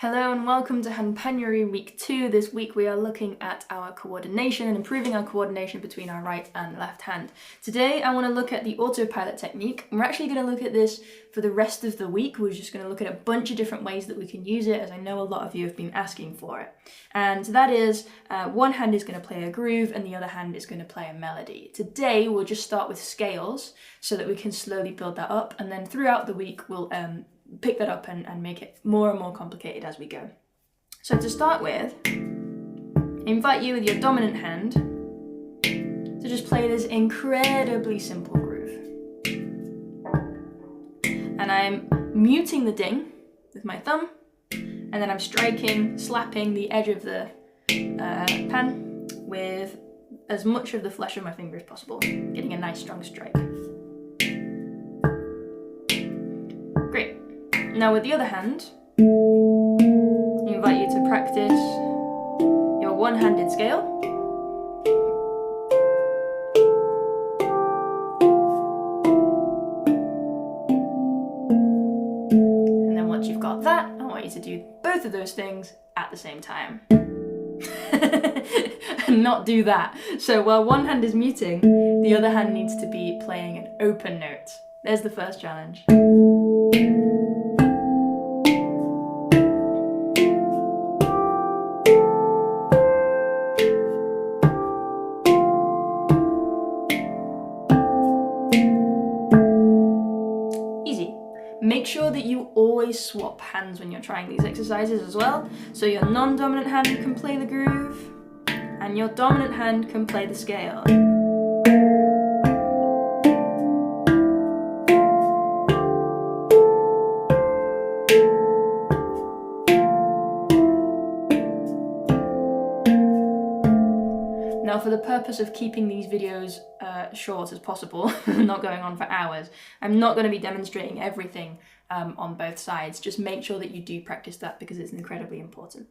Hello and welcome to Handpanuary week 2. This week we are looking at our coordination and improving our coordination between our right and left hand. Today I want to look at the autopilot technique. We're actually going to look at this for the rest of the week. We're just going to look at a bunch of different ways that we can use it, as I know a lot of you have been asking for it. And that is, one hand is going to play a groove and the other hand is going to play a melody. Today we'll just start with scales so that we can slowly build that up, and then throughout the week we'll pick that up and make it more and more complicated as we go. So to start with, I invite you with your dominant hand to just play this incredibly simple groove. And I'm muting the ding with my thumb, and then I'm slapping the edge of the pan with as much of the flesh of my finger as possible, getting a nice strong strike. Great. Now with the other hand, I invite you to practice your one-handed scale. And then once you've got that, I want you to do both of those things at the same time. And not do that. So while one hand is muting, the other hand needs to be playing an open note. There's the first challenge. Make sure that you always swap hands when you're trying these exercises as well. So your non-dominant hand can play the groove, and your dominant hand can play the scale. Now, for the purpose of keeping these videos short as possible, not going on for hours, I'm not going to be demonstrating everything on both sides. Just make sure that you do practice that because it's incredibly important.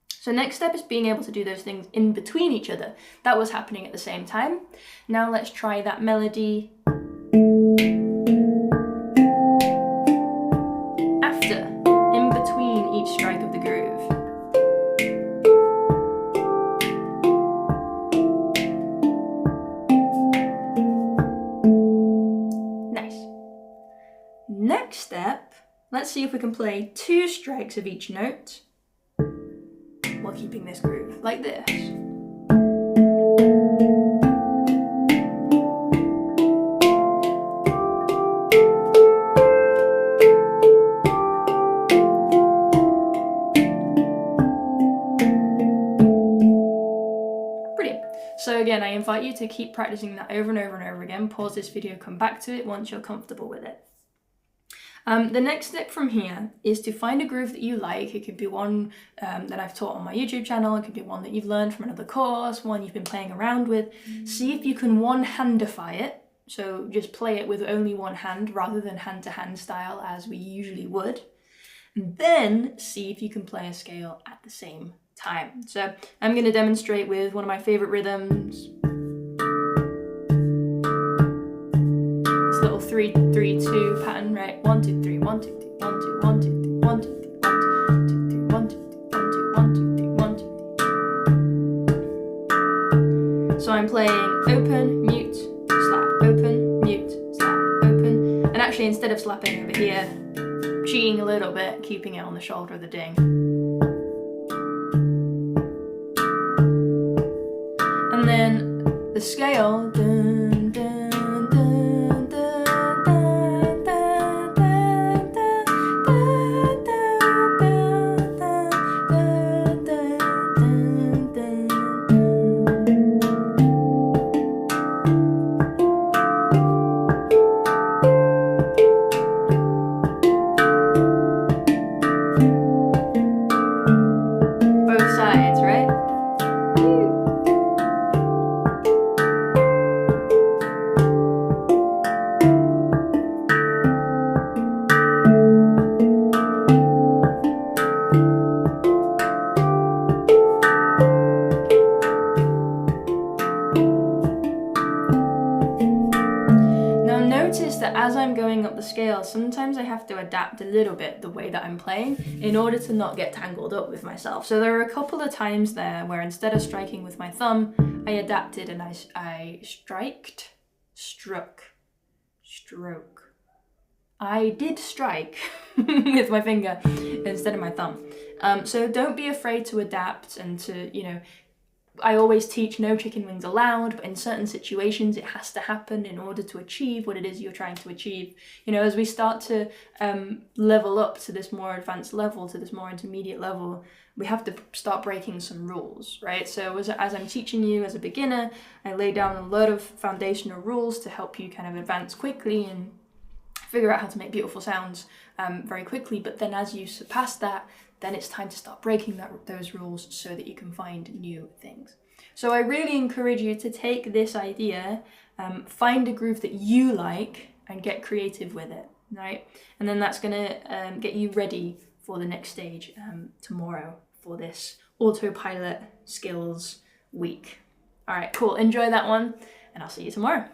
So next step is being able to do those things in between each other. That was happening at the same time. Now let's try that melody after, in between each strike of the groove. Next step, let's see if we can play 2 strikes of each note while keeping this groove, like this. Brilliant. So again, I invite you to keep practicing that over and over and over again. Pause this video, come back to it once you're comfortable with it. The next step from here is to find a groove that you like. It could be one that I've taught on my YouTube channel. It could be one that you've learned from another course, one you've been playing around with. See if you can one-handify it. So just play it with only one hand rather than hand-to-hand style as we usually would. And then see if you can play a scale at the same time. So I'm going to demonstrate with one of my favorite rhythms. 3-3-2 pattern, right? 1 2 3 1 2 3 1 2 1 2 3 1 2 3 1 2 3 1 2 3 1 2 1 2 3 1 2 3. So I'm playing open, mute, slap, open, mute, slap, open. And actually, instead of slapping over here, cheating a little bit, keeping it on the shoulder of the ding. And then the scale. Dun, dun, the scale, sometimes I have to adapt a little bit the way that I'm playing in order to not get tangled up with myself. So there are a couple of times there where instead of striking with my thumb, I adapted and I struck. I did strike with my finger instead of my thumb. So don't be afraid to adapt and to, you know, I always teach no chicken wings allowed, but in certain situations it has to happen in order to achieve what it is you're trying to achieve. You know, as we start to level up to this more advanced level, to this more intermediate level, we have to start breaking some rules, right? So as I'm teaching you as a beginner, I lay down a lot of foundational rules to help you kind of advance quickly and figure out how to make beautiful sounds very quickly. But then as you surpass that, then it's time to start breaking those rules so that you can find new things. So I really encourage you to take this idea, find a groove that you like and get creative with it, right? And then that's gonna get you ready for the next stage tomorrow for this Autopilot skills week. All right, cool, enjoy that one and I'll see you tomorrow.